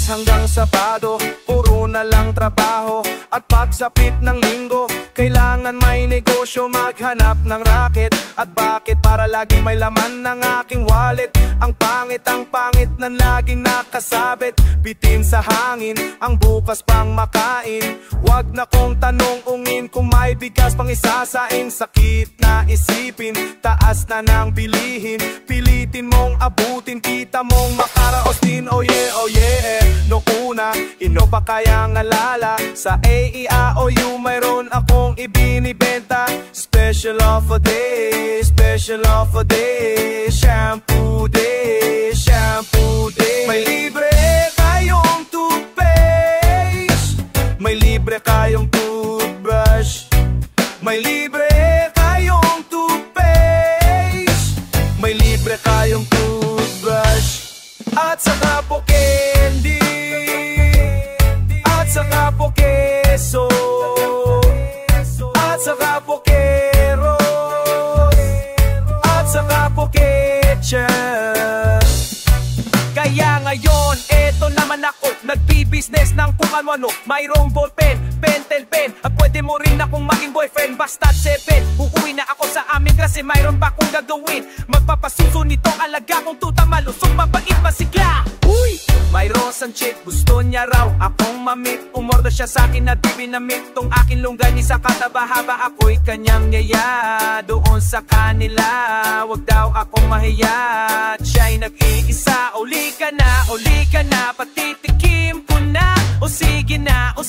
hanggang Sabado, puro na lang trabaho. At pagsapit ng linggo, kailangan may negosyo, maghanap ng racket. At bakit? Para lagi may laman ng aking wallet. Ang pangit ng laging nakasabit. Bitin sa hangin, ang bukas pang makain. Wag na kong tanong-ungin kung may bigas pang isasaing. Sakit na isipin, taas na ng bilihin. Pilitin mong abutin, kita mong makaraos din. Oh yeah, noong una, ino pa kayang alala. Sa AEAOU mayroon akong ibinibenta. Special offer day, special offer day. Shampoo day, shampoo day. May libre kayong toothpaste, may libre kayong toothbrush. May libre kayong toothpaste, may libre kayong toothbrush. At saka po candy, at saka po keso, at saka po keros, at saka po ketchup. Kaya ngayon, eto naman ako, nagbi-business ng kung ano-ano. Mayroong ballpen, pentel pen, at pwede mo rin akong maging boyfriend. Basta't 7, uuwi na ako sa amin kasi mayroon pa akong gagawin. Magpapasuso nito, alaga kong tuta, malusog, mabait, masigla. Uy! Mayroon sang chick, gusto niya raw akong mamit. Umorder siya sa akin na di binamit. Tong aking longganisa sa kataba-haba, ako'y kanyang yaya. Doon sa kanila, wag daw akong mahiya. Siya'y nag-iisa, uli ka na, patitikim ko na. O sige na, o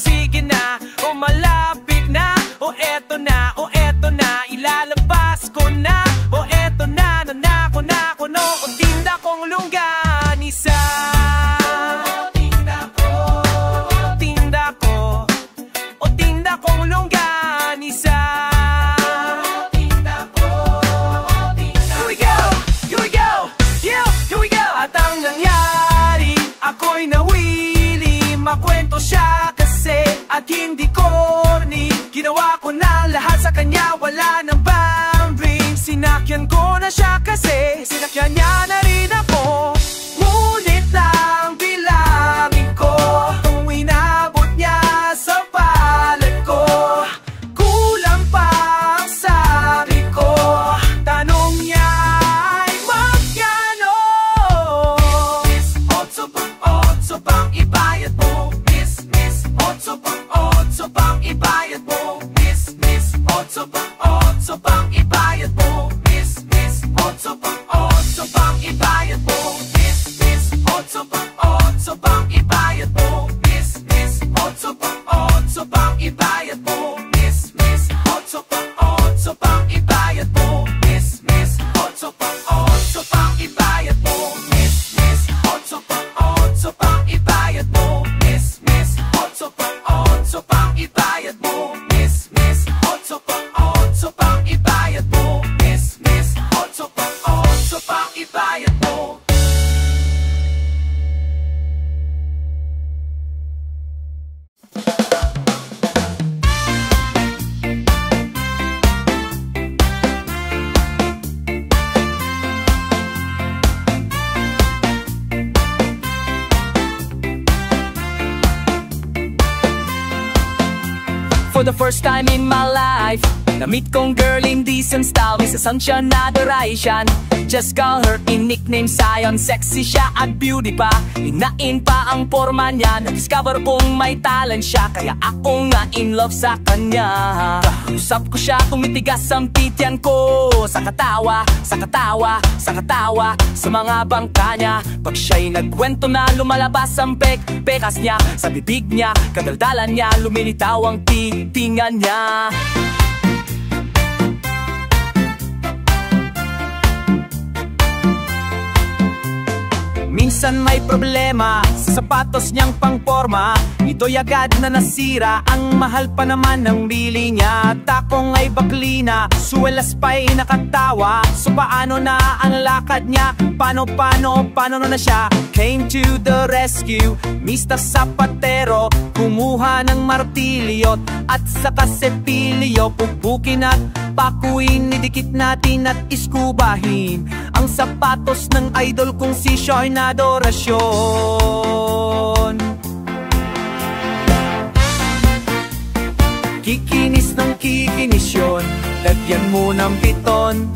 malapit na. O eto na, ilalabas ko na. O eto na, nanako na ko no. O tinda kong longganisa. Makwento siya kasi at hindi corny. Ginawa ko na lahat sa kanya, wala nang boundary. Sinakyan ko na siya kasi sinakyan niya na rin ako. Ngunit lang bilangin ko kung inabot niya sa palad ko. Kulang pa ang sabi ko, tanong niya ay magkano. Otso bang ibayad mo? Otso bang ibayad mo? Otso bang ibayad mo? Otso bang ibayad mo? Otso bang ibayad mo? Otso bang ibayad mo? Otso bang ibayad mo? Otso bang ibayad mo? Otso bang ibayad mo? Otso bang ibayad mo? Otso bang ibayad mo? Otso bang ibayad mo? For the first time in my life, na-meet kong girl in decent style. May sasansya na adoration. Just call her in nickname Zion. Sexy siya at beauty pa, hinain pa ang forma niya. Na-discover kong may talent siya, kaya ako nga in love sa kanya. Usap ko siya, tumitigas ang titian ko. Sa katawa, sa katawa, sa katawa, sa mga bangka niya. Pag siya'y nagkwento na, lumalabas ang pekas niya. Sa bibig niya, kadaldalan niya, lumilitaw ang titingan niya. Minsan may problema sa sapatos niyang pangporma. Ito'y agad na nasira, ang mahal pa naman ng bili niya. Takong ay baklina, suwelas pa'y nakatawa. So paano na ang lakad niya? Paano na siya? Came to the rescue, Mr. Zapatero. Kumuha ng martilyo at saka sepilyo. Pupukin at pakuin, idikit natin at iskubahin ang sapatos ng idol kong si Sharna Adorasyon. Kikinis ng kikinis yun, lagyan mo ng biton.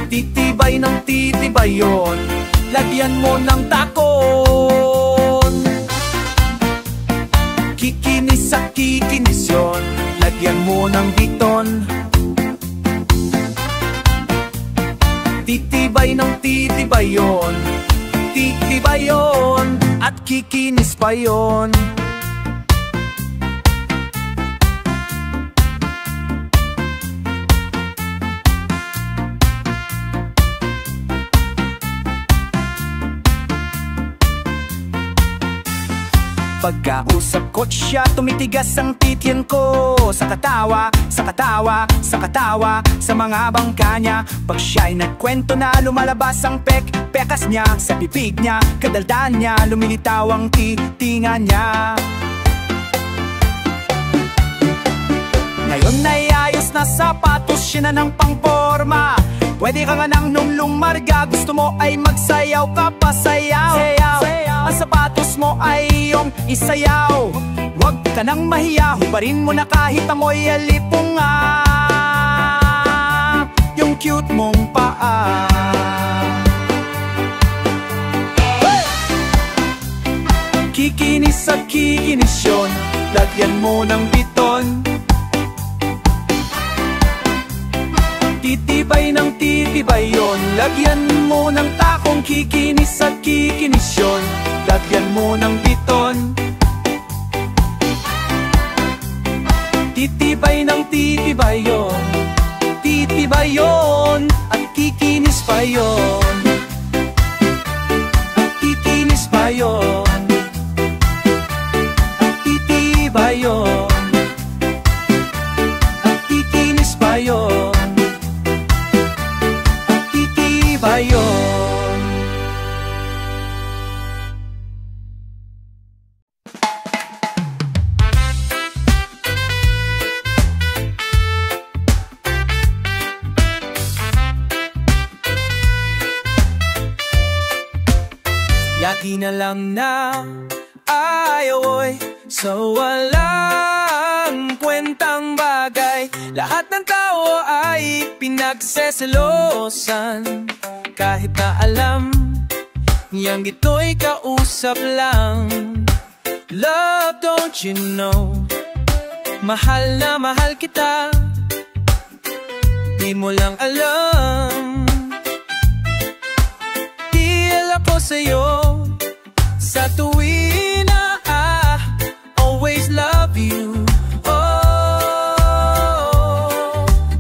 Titibay ng titibay yun, lagyan mo ng takon. Kikinis sa kikinis yun, lagyan mo ng biton. Titibay ng titibay yun, titibay yun, at kikinis pa yun. Pagkausap ko siya, tumitigas ang tityan ko. Sa katawa, sa katawa, sa katawa, sa mga bangka niya. Pag siya'y nagkwento na, lumalabas ang pekas niya. Sa bibig niya, kadaldaan niya, lumilitaw ang titingan niya. Ngayon na'y ayos na sapatos, siya na ng pangporma. Pwede ka nga nang nung lumarga, gusto mo ay magsayaw ka pa, sayaw. Ang sapatos mo ay iyong isayaw. Huwag ka nang mahiya, hubarin mo na kahit amoy alipunga. Yung cute mong paa. Kikinis at kikinis yun, lagyan mo ng biton. Titibay ng titibay yun, lagyan mo ng takong. Kikinis at kikinis yun, lagyan mo ng biton. Titibay ng titibay yun, titibay yun, at kikinis pa yun. At kikinis pa yun, at titibay yun, at kikinis pa yun, at titibay yun. Yaki na lang na ayaw sa walang kwentang bagay. Lahat ng tao ay pinagseselosan, kahit na alam yang ito'y kausap lang. Love, don't you know, mahal na mahal kita. Di mo lang alam, dahil ako sa'yo sa tuwin na always love you.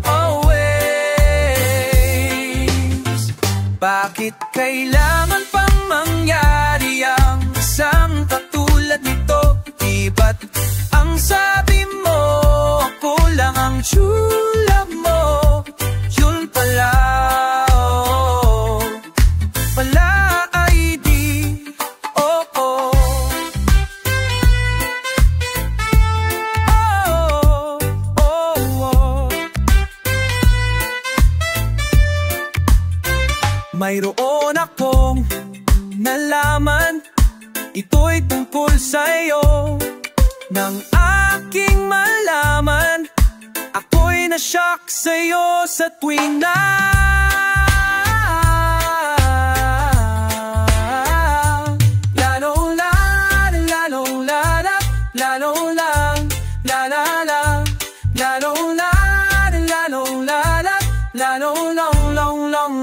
Always. Bakit kailangan pang mangyari ang isang katulad nito? Di ba't ang sabi mo ako lang ang true love mo? Yun pala, wala ay di, oh oh. Oh, oh, oh. Mayroon akong nalaman, ito'y tungkol sa'yo. Nang aking malaman, ako'y na-shock sa'yo sa tuwing na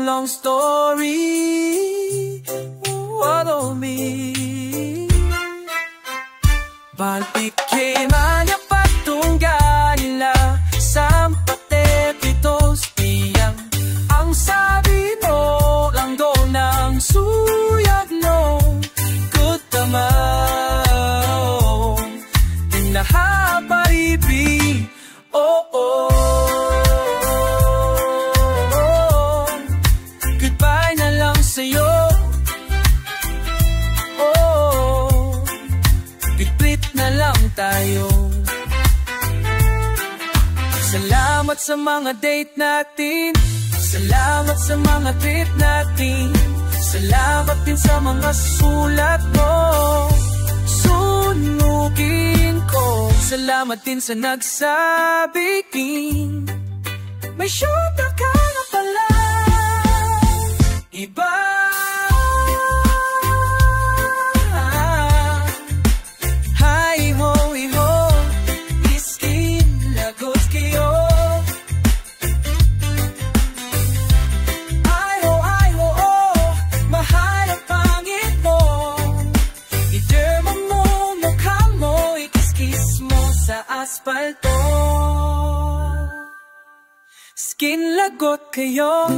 long story, follow me. Balikin man yung patungga nila sa patetitos, tiyang ang sabi mo lang doon ng suyag no. Good tamaw, tinahaparibi, oh oh. Sa'yo, oh, split na lang tayo. Salamat sa mga date natin, salamat sa mga trip natin, salamat din sa mga sulat mo. Soon susunukin ko. Salamat din sa nagsabi, King, may syuta ka na pala. Iba. Hi ho, iho, iskin, lagot kayo. Ay ho, oh, mahal ang pangit mo. Iderma mo, mukha mo, ikiskis mo sa asfalto. Skin, lagot kayo.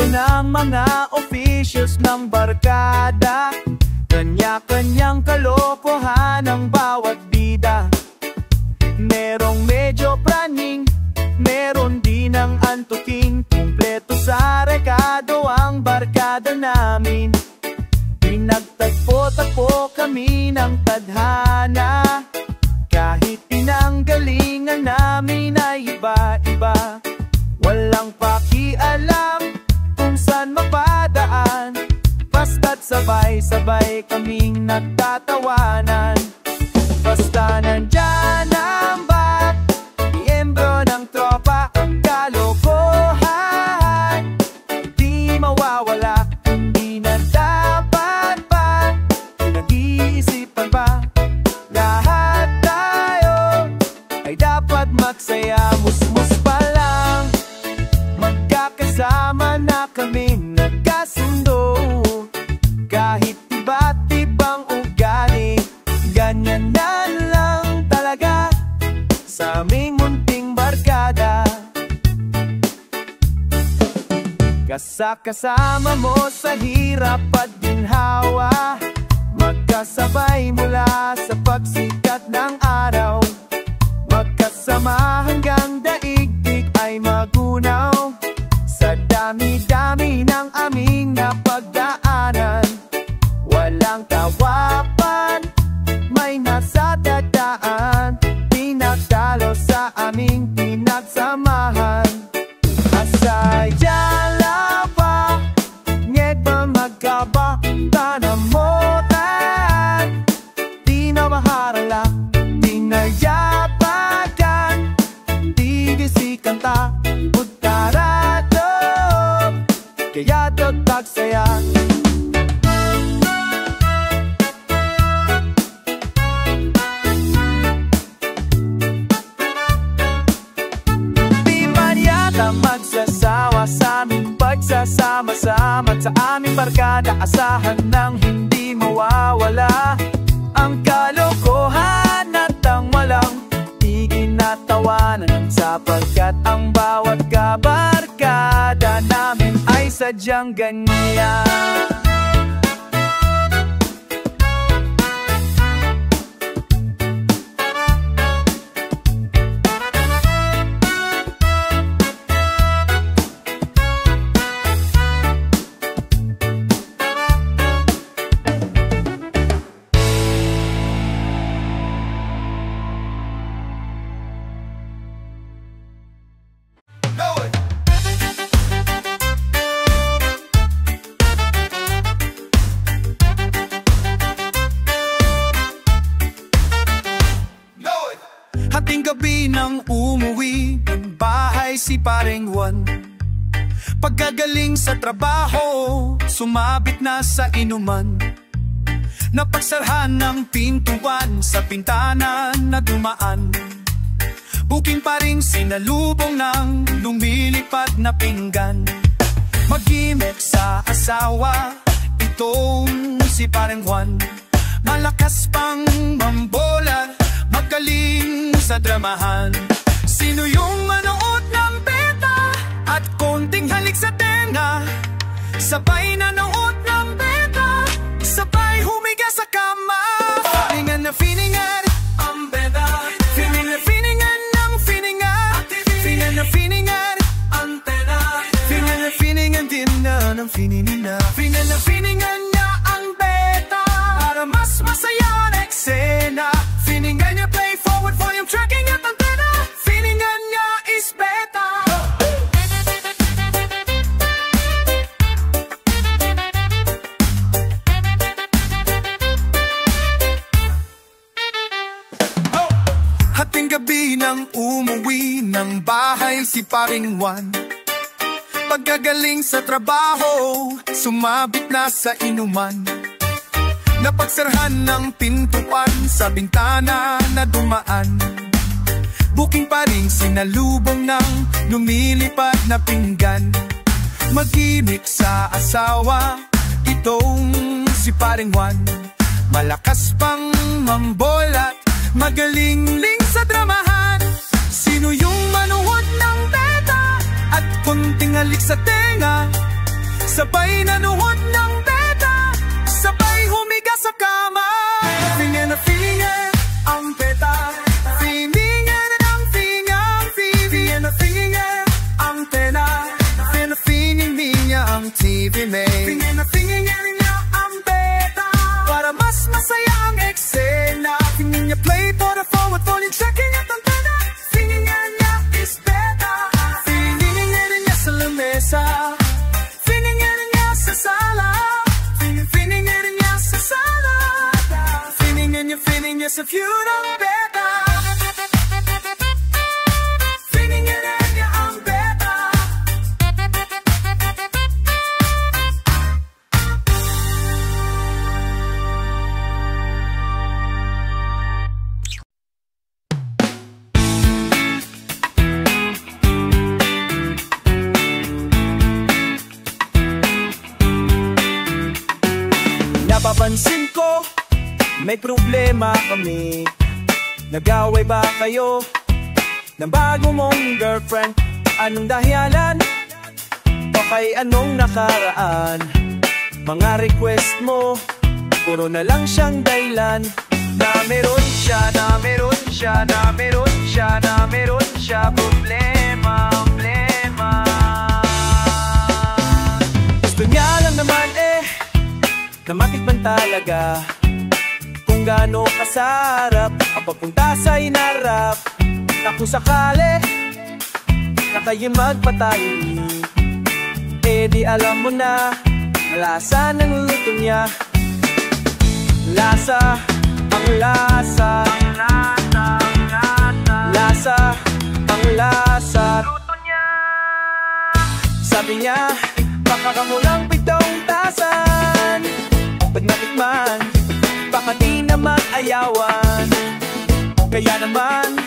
Ng mga officials ng barkada, kanya-kanyang kalokohan ang bawat bida. Merong medyo praning, meron din ang antuking. Kumpleto sa rekado ang barkada namin. Pinagtagpo-tagpo kami ng tadhana, kahit pinanggalingan namin ay iba-iba. Walang pakialam kung saan mapadaan, basta't sabay-sabay kaming nagtatawanan. Basta nandyan ang bak, miyembro ng tropa, ang kalokohan di mawawala. Hindi na dapat pa pinag-iisipan pa, lahat tayo ay dapat magsaya. Musmus pa lang, magkakasama na kami nagkasundo. Kahit iba't ibang ugali, ganyan na lang talaga sa aming munting barkada. Kasama mo sa hirap at ginhawa, magkasabay mula sa pagsikat ng araw. Magkasama hanggang daigdig ay magunaw, sa dami-dami ng aming napagdaanan. Walang tawapan, may nasa dadaan, pinagdalo sa aming pinagsamahan. Asaya lapa, ngeg ba magkaba, tanamotan, di na maharala, di na yapagan, di gisikan ta, utarato, kaya dagdag saya. Magsasawa sa aming pagsasama-sama, sa aming barkada asahan ng hindi mawawala. Ang kalokohan at ang walang iginatawanan, sapagkat ang bawat kabarkada namin ay sadyang ganyan. Hating gabi nang umuwi ng bahay si Paring Juan. Pagkagaling sa trabaho, sumabit na sa inuman. Napagsarhan ng pintuan sa pintana na dumaan. Buking pa ring sinalubong ng lumilipad na pinggan. Mag-imik sa asawa, itong si Paring Juan. Malakas pang mambola, magaling sa dramahan. Sino yung manood ng beta at konting halik sa tenga? Sabay nanood ng beta Finingan niya ang beta para mas masaya na eksena. Finingan niya play forward volume tracking at antena. Finingan niya is beta. Hating gabi nang umuwi ng bahay si Paring Juan. Pagkagaling sa trabaho, sumabit na sa inuman. Napagsarhan ng pintuan sa bintana na dumaan. Buking pa rin sinalubong ng lumilipad na pinggan. Mag-imik sa asawa, itong si Paring Juan. Malakas pang mambolat, magaling-ling sa dramahan. Sino yung manuhod ng beta at konting halik sa tenga? Sabay nanuhod ng beta, sabay humiga sa kama. Finingan na finingan ang beta, finingan ang fingang. Finingan na finingan ang tena, finingan niya ang TV may. Finingan na finingan niya ang beta para mas masaya ang eksena. Finingan niya play for the forward volume checking at antena. Finingan niya is beta, finingan niya sa lamesa. Finingan niya sa sala, finingan niya sa sala. Finingan niya sa view ng beta. Finingan niya ang beta. Napapansin ko, may problema kami. Nag-away ba kayo ng bago mong girlfriend? Anong dahilan? O kay anong nakaraan? Mga request mo, puro na lang siyang dahilan. Na meron siya, na meron siya, na meron siya, na meron siya problema, problema. Gusto niya lang naman na matikman talaga kung gaano kasarap ang pagpunta sa inarap. Na kung sakali na kayo magpatay, di alam mo na lasa ng luto niya. Lasa, ang lasa, ang lasa, ang lasa, lasa, ang lasa luto niya. Sabi niya, baka kamulang pitong tasan. Pag natikman, baka di naman ayawan. Kaya naman,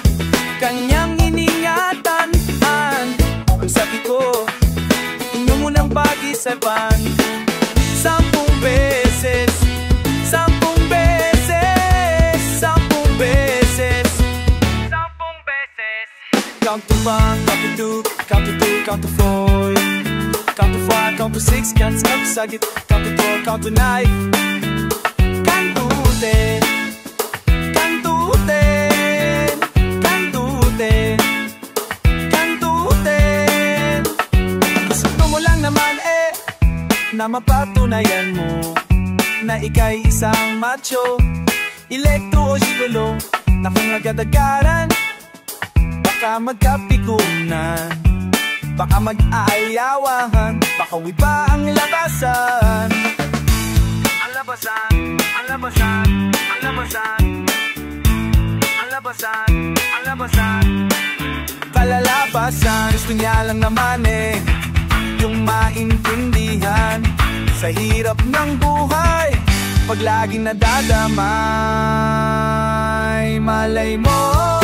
kanyang iningatan. Ang sabi ko, inyo munang pag-isapan. 10 beses, 10 beses, 10 beses, 10 beses. Count to 1, count to 2, count to 3, count to 4. Count to 5, count to 6, can't stop sagit. Count to 4, count to 9, count to 10, count to 10, count to 10, count to 10. Gusto mo lang naman na mapatunayan mo na ika'y isang macho, elektro o gigolo. Na kung agad-agaran, baka magkapikunan, baka mag-aayawan, baka wiba ang labasan. Ang labasan, ang labasan, ang labasan, ang labasan, ang labasan, kalalabasan. Gusto niya lang naman yung maintindihan sa hirap ng buhay pag laging nadadamay. Malay mo,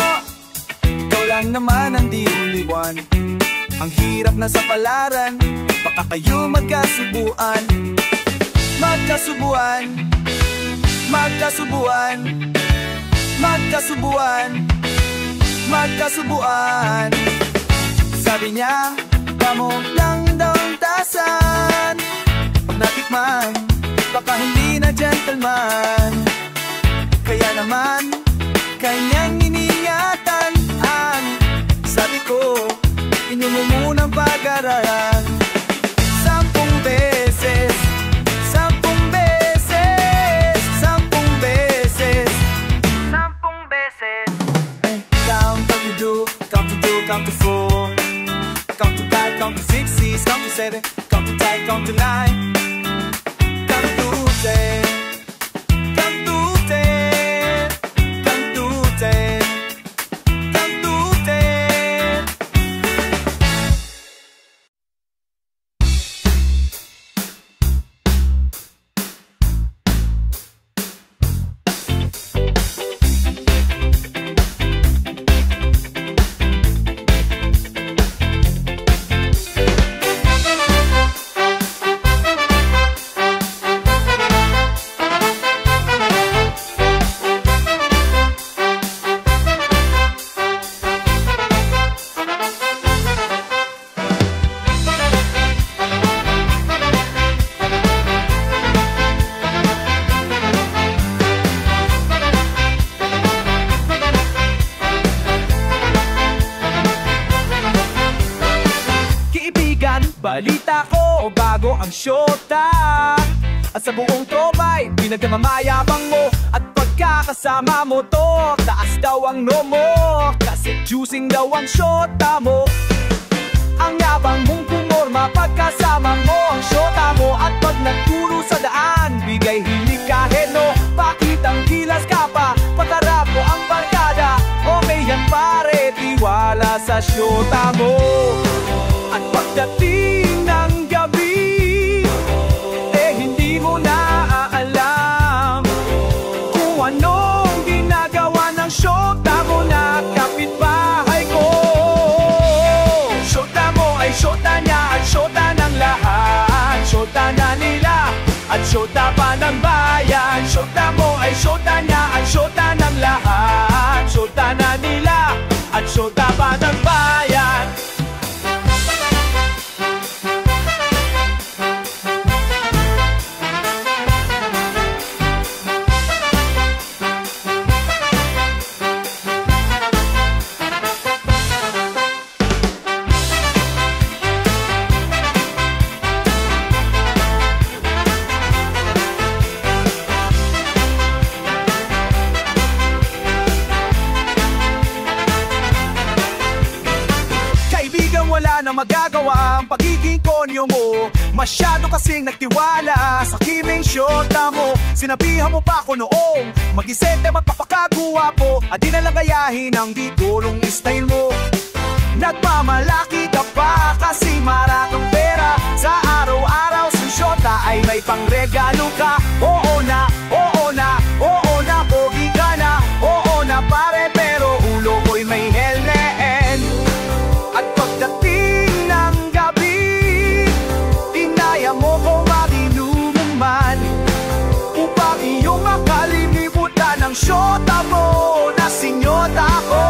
ikaw lang naman ang di uliwan. Ang hirap na sa palaran, baka kayo magkasubuan. Magkasubuan, magkasubuan, magkasubuan, magkasubuan. Sabi niya, kamo lang daw ang tasan. Pag natikman, baka hindi na gentleman. Kaya naman, kanyang iningatan. Sabi ko, inyo mo munang pag-aralan. 10 beses, 60s, come to 7, come to tight, come to 9. Come to 10, come to 10, come to 10, come to 10. Balita ko, bago ang syota. At sa buong tropa'y pinagkamamayabang mo. At pagkakasama mo to, taas daw ang nomo. Kasi juicing daw ang syota mo. Ang yabang mong pumorma pagkasama mo ang syota mo. At pag nagturo sa daan, bigay hilig kahit no. Bakit ang gilas ka pa, patarap mo ang barkada. Okay yan pare, tiwala sa syota mo. At pagdating ng gabi, eh hindi mo na aalam kung anong ginagawa ng syota mo na kapitbahay ko. Syota mo ay syota niya at syota ng lahat. Syota na nila at syota pa ng bayan. Syota mo ay syota niya at syota ng lahat. Syota na nila at syota pa ng bayan. Wala na magagawa ang pagiging konyo mo. Masyado kasing nagtiwala sa kiming syota mo. Sinabihan mo pa ako noong mag-isente magpapakagwapo at di nalang gayahin ang di tulong style mo. Nagmamalaki ka pa kasi maraming pera. Sa araw-araw sa syota ay may pangregalo ka. Oo na, oo na, oo na, pogi ka na. Oo na pare pero ulo mo'y may helmet. At pagdating ng gabi, dinaya mo kung maginuman upang iyong makalimutan ng syota mo na sinyota ko.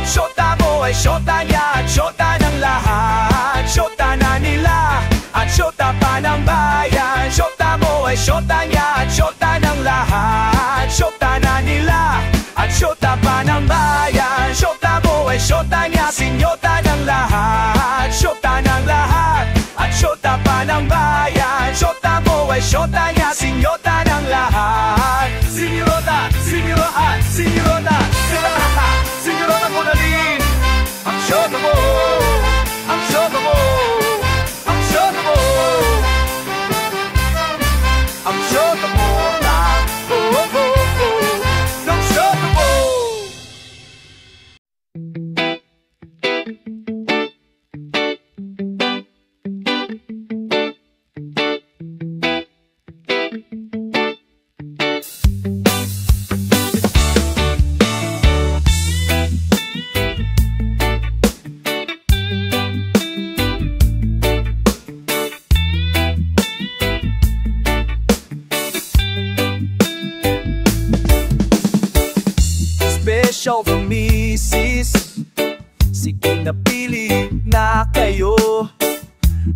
Syota mo ay syota niya at syota ng lahat. Syota na nila at syota pa ng bayan. Syota mo ay syota niya at syota ng lahat. Syota na nila at syota pa ng bayan. Syota mo ay syota niya, sinyota ng lahat. Syota ng lahat at syota pa ng bayan. Syota mo ay syota niya, sinyota ng lahat. Sinyota, sinyota, sinyota, sinyota, sinyota ko na rin. Ang syota mo, ang syota mo, ang syota mo, ang syota mo. Special from Mrs. Sige napili na kayo.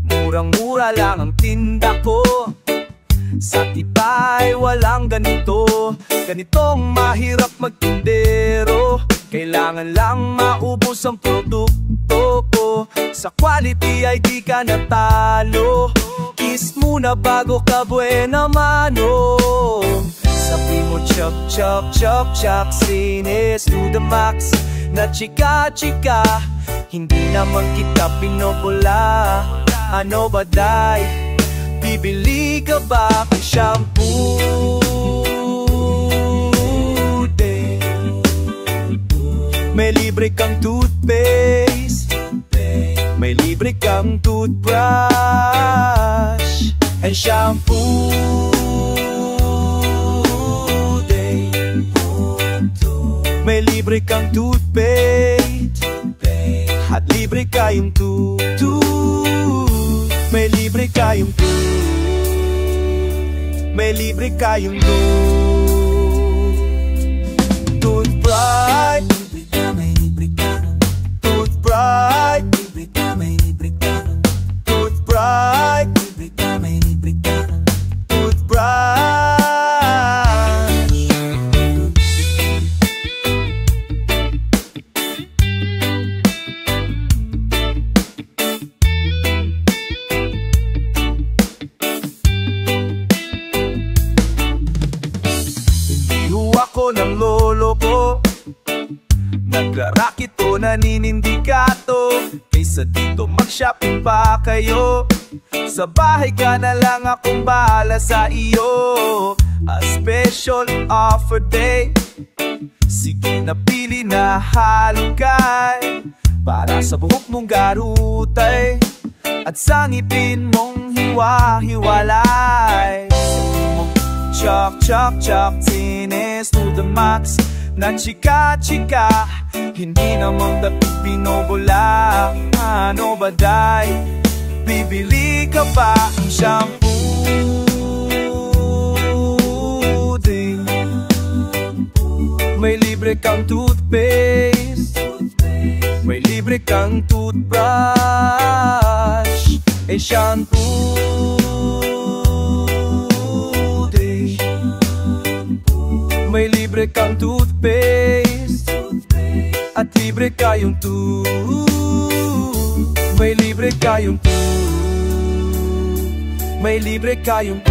Murang-mura lang ang tinda ko. Sa tibay walang ganito. Ganitong mahirap magtindero. Kailangan lang maubos ang produkto ko. Sa quality ay di ka natalo. Kiss muna bago ka buena mano. Sabi mo chop chop chop chop, sinis to the max. na chika-chika. Hindi naman kita pinobula. Ano ba day? Bibili ka ba ng shampoo? May libre kang toothpaste, may libre kang toothbrush and shampoo day. May libre kang toothpaste at libre kayong may libre kayong may libre kayong toothbrush. Ng lolo ko nagrarakit o naninindikato, kaysa dito mag-shopping pa kayo. Sa bahay ka na lang, akong bahala sa iyo. A special offer day, sige napili na halukay, para sa buhok mong garutay at sa ngipin mong hiwa-hiwalay. Chok, chok, chok, tinis to the max na chika-chika. Hindi naman dapat pinobula. Ano ba day? Bibili ka ba ng shampoo day? May libre kang toothpaste, may libre kang toothbrush and shampoo. May libre kang toothpaste at libre kayong may libre kayong may libre kayong